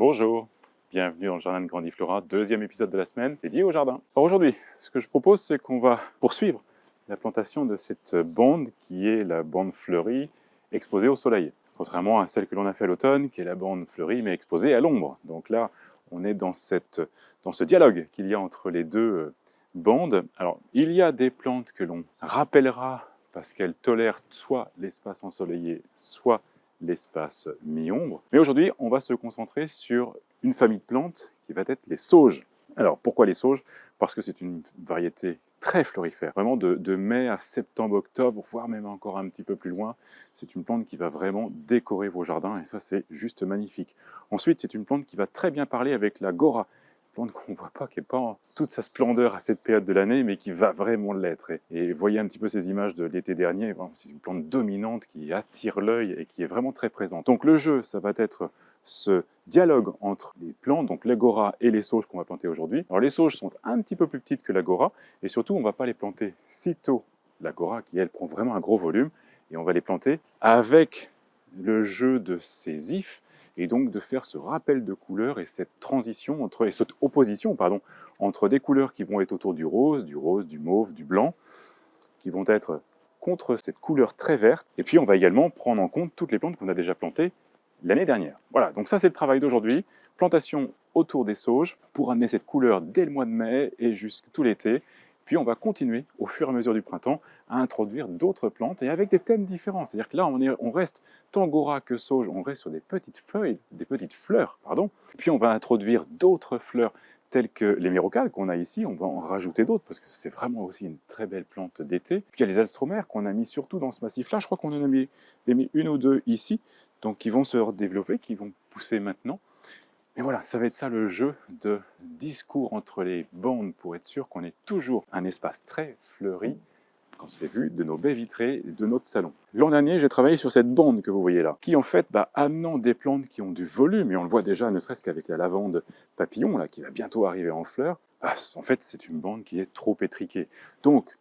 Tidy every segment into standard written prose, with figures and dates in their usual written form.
Bonjour, bienvenue dans le Jardin de Grandiflora, deuxième épisode de la semaine dédié au jardin. Alors aujourd'hui, ce que je propose, c'est qu'on va poursuivre la plantation de cette bande qui est la bande fleurie exposée au soleil. Contrairement à celle que l'on a fait à l'automne, qui est la bande fleurie mais exposée à l'ombre. Donc là, on est dans ce dialogue qu'il y a entre les deux bandes. Alors, il y a des plantes que l'on rappellera parce qu'elles tolèrent soit l'espace ensoleillé, soit l'espace mi-ombre. Mais aujourd'hui, on va se concentrer sur une famille de plantes qui va être les sauges. Alors, pourquoi les sauges? Parce que c'est une variété très florifère, vraiment de mai à septembre, octobre, voire même encore un petit peu plus loin. C'est une plante qui va vraiment décorer vos jardins et ça, c'est juste magnifique. Ensuite, c'est une plante qui va très bien parler avec la gora, plante qu'on ne voit pas, qui n'est pas en toute sa splendeur à cette période de l'année, mais qui va vraiment l'être. Et voyez un petit peu ces images de l'été dernier, c'est une plante dominante qui attire l'œil et qui est vraiment très présente. Donc le jeu, ça va être ce dialogue entre les plantes, donc l'agora et les sauges qu'on va planter aujourd'hui. Alors les sauges sont un petit peu plus petites que l'agora, et surtout on ne va pas les planter sitôt l'agora, qui elle prend vraiment un gros volume, et on va les planter avec le jeu de ces ifs, et donc de faire ce rappel de couleurs et cette transition et cette opposition entre des couleurs qui vont être autour du rose, du mauve, du blanc, qui vont être contre cette couleur très verte. Et puis on va également prendre en compte toutes les plantes qu'on a déjà plantées l'année dernière. Voilà, donc ça c'est le travail d'aujourd'hui. Plantation autour des sauges pour amener cette couleur dès le mois de mai et jusqu'à tout l'été. Puis on va continuer au fur et à mesure du printemps à introduire d'autres plantes et avec des thèmes différents. C'est-à-dire que là, on reste tant gora que sauge, on reste sur des petites fleurs. Puis on va introduire d'autres fleurs telles que les myrocales qu'on a ici. On va en rajouter d'autres parce que c'est vraiment aussi une très belle plante d'été. Puis il y a les alstromères qu'on a mis surtout dans ce massif-là. Je crois qu'on en a mis une ou deux ici, donc qui vont se développer, qui vont pousser maintenant. Et voilà, ça va être ça le jeu de discours entre les bandes pour être sûr qu'on ait toujours un espace très fleuri quand c'est vu de nos baies vitrées de notre salon. L'an dernier, j'ai travaillé sur cette bande que vous voyez là, qui en fait, amenant des plantes qui ont du volume, et on le voit déjà ne serait-ce qu'avec la lavande papillon, là, qui va bientôt arriver en fleurs, en fait, c'est une bande qui est trop étriquée. Donc,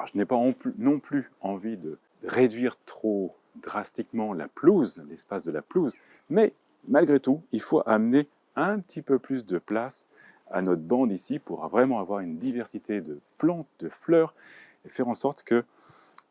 je n'ai pas non plus envie de réduire trop drastiquement la pelouse, l'espace de la pelouse, mais malgré tout, il faut amener un petit peu plus de place à notre bande ici pour vraiment avoir une diversité de plantes, de fleurs, et faire en sorte que,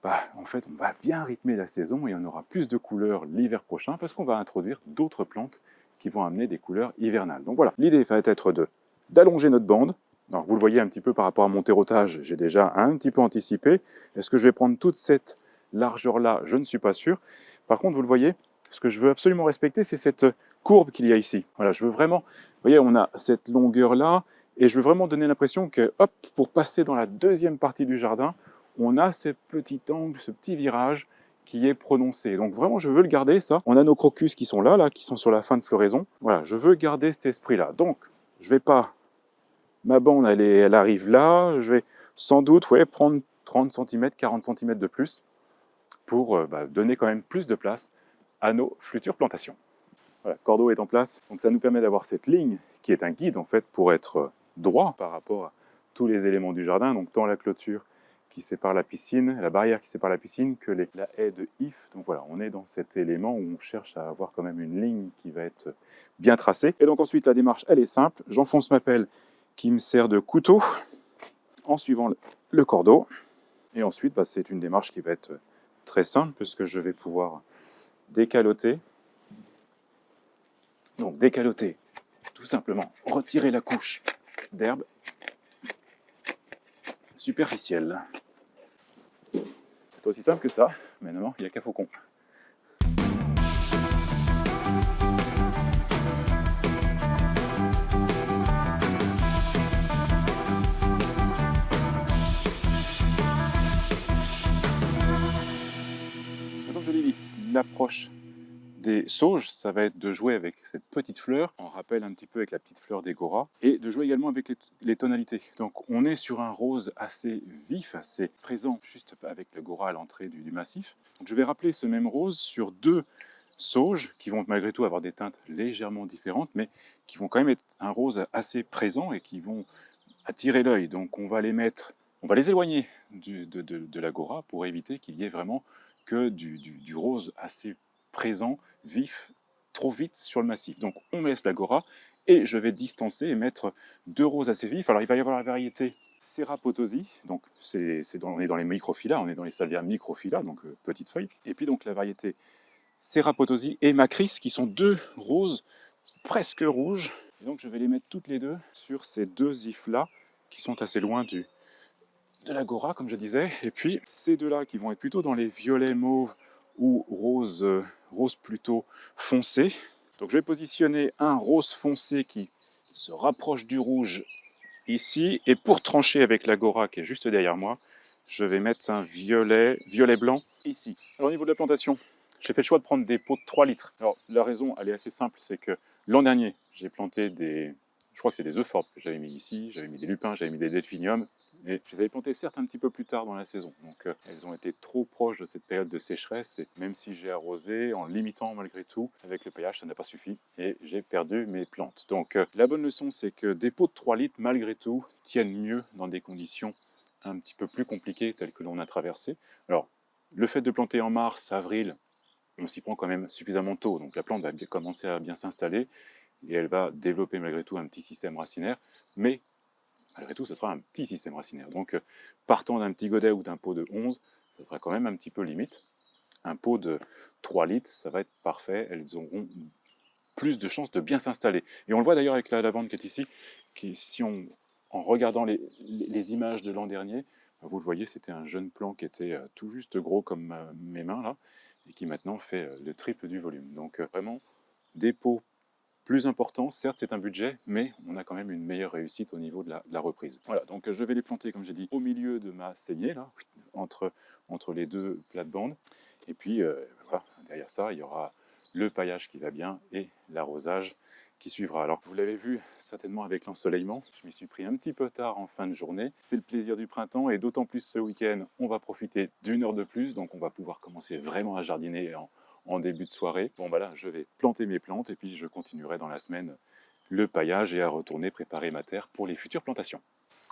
en fait, on va bien rythmer la saison et on aura plus de couleurs l'hiver prochain parce qu'on va introduire d'autres plantes qui vont amener des couleurs hivernales. Donc voilà, l'idée va être d'allonger notre bande. Alors vous le voyez un petit peu par rapport à mon terreautage, j'ai déjà un petit peu anticipé. Est-ce que je vais prendre toute cette largeur-là? Je ne suis pas sûr. Par contre, vous le voyez, ce que je veux absolument respecter, c'est cette courbe qu'il y a ici. Voilà, je veux vraiment, vous voyez, on a cette longueur-là, et je veux vraiment donner l'impression que, hop, pour passer dans la deuxième partie du jardin, on a ce petit angle, ce petit virage qui est prononcé. Donc vraiment, je veux le garder, ça. On a nos crocus qui sont là, qui sont sur la fin de floraison. Voilà, je veux garder cet esprit-là. Donc, je vais pas... Ma bande, elle arrive là. Je vais sans doute prendre 30 cm, 40 cm de plus pour donner quand même plus de place à nos futures plantations. Voilà, cordeau est en place. Donc ça nous permet d'avoir cette ligne qui est un guide en fait pour être droit par rapport à tous les éléments du jardin, donc tant la clôture qui sépare la piscine, la barrière qui sépare la piscine, que la haie de if. Donc voilà, on est dans cet élément où on cherche à avoir quand même une ligne qui va être bien tracée. Et donc ensuite, la démarche, elle est simple. J'enfonce ma pelle qui me sert de couteau en suivant le cordeau. Et ensuite, c'est une démarche qui va être très simple puisque je vais pouvoir décaloter. Donc décaloter, tout simplement, retirer la couche d'herbe superficielle. C'est aussi simple que ça, mais non, il n'y a qu'à faucon. Comme je l'ai dit, l'approche des sauges, ça va être de jouer avec cette petite fleur, on rappelle un petit peu avec la petite fleur des goras, et de jouer également avec les tonalités. Donc on est sur un rose assez vif, assez présent, juste avec le gora à l'entrée du massif. Donc je vais rappeler ce même rose sur deux sauges qui vont malgré tout avoir des teintes légèrement différentes, mais qui vont quand même être un rose assez présent et qui vont attirer l'œil. Donc on va les éloigner de la gora pour éviter qu'il y ait vraiment que du rose assez présent, vif, trop vite sur le massif. Donc on laisse l'agora et je vais distancer et mettre 2 roses assez vifs. Alors il va y avoir la variété Serra Potosi, donc on est dans les microphylla, on est dans les salvias microphylla, donc petites feuilles. Et puis donc la variété Serra Potosi et Macris, qui sont 2 roses presque rouges. Et donc je vais les mettre toutes les deux sur ces 2 ifs-là, qui sont assez loin de l'agora, comme je disais. Et puis ces 2-là qui vont être plutôt dans les violets mauves ou roses plutôt foncés. Donc je vais positionner un rose foncé qui se rapproche du rouge ici, et pour trancher avec l'agora qui est juste derrière moi, je vais mettre un violet blanc ici. Alors au niveau de la plantation, j'ai fait le choix de prendre des pots de 3 litres. Alors la raison, elle est assez simple, c'est que l'an dernier, j'ai planté je crois que c'est des euphorbes que j'avais mis ici, j'avais mis des lupins, j'avais mis des delphiniums, et je les avais plantées certes un petit peu plus tard dans la saison, donc elles ont été trop proches de cette période de sécheresse, et même si j'ai arrosé, en limitant malgré tout, avec le paillage, ça n'a pas suffi, et j'ai perdu mes plantes. Donc la bonne leçon, c'est que des pots de 3 litres, malgré tout, tiennent mieux dans des conditions un petit peu plus compliquées, telles que l'on a traversées. Alors, le fait de planter en mars, avril, on s'y prend quand même suffisamment tôt, donc la plante va commencer à bien s'installer, et elle va développer malgré tout un petit système racinaire, mais malgré tout, ce sera un petit système racinaire. Donc, partant d'un petit godet ou d'un pot de 11, ça sera quand même un petit peu limite. Un pot de 3 litres, ça va être parfait. Elles auront plus de chances de bien s'installer. Et on le voit d'ailleurs avec la lavande qui est ici, qui, en regardant les images de l'an dernier, vous le voyez, c'était un jeune plant qui était tout juste gros comme mes mains, là, et qui maintenant fait le triple du volume. Donc, vraiment, des pots plus important, certes c'est un budget, mais on a quand même une meilleure réussite au niveau de la reprise. Voilà, donc je vais les planter, comme j'ai dit, au milieu de ma saignée, là, entre les 2 plates-bandes. Et puis, voilà, derrière ça, il y aura le paillage qui va bien et l'arrosage qui suivra. Alors, vous l'avez vu certainement avec l'ensoleillement, je m'y suis pris un petit peu tard en fin de journée. C'est le plaisir du printemps, et d'autant plus ce week-end, on va profiter d'1 heure de plus, donc on va pouvoir commencer vraiment à jardiner en début de soirée. Bon, bah là, je vais planter mes plantes, et puis je continuerai dans la semaine le paillage et à retourner préparer ma terre pour les futures plantations.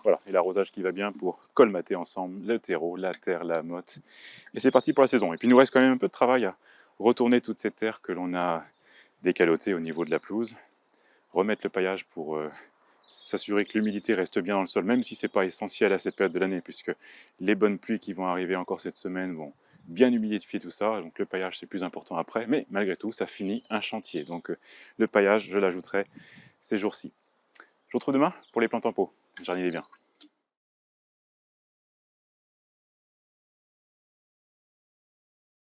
Voilà, et l'arrosage qui va bien pour colmater ensemble le terreau, la terre, la motte. Et c'est parti pour la saison. Et puis il nous reste quand même un peu de travail à retourner toute cette terre que l'on a décalotée au niveau de la pelouse, remettre le paillage pour s'assurer que l'humidité reste bien dans le sol, même si ce n'est pas essentiel à cette période de l'année, puisque les bonnes pluies qui vont arriver encore cette semaine vont bien humidifier tout ça, donc le paillage c'est plus important après, mais malgré tout ça finit un chantier, donc le paillage je l'ajouterai ces jours-ci. Je vous retrouve demain pour les plantes en pot, jardinez bien.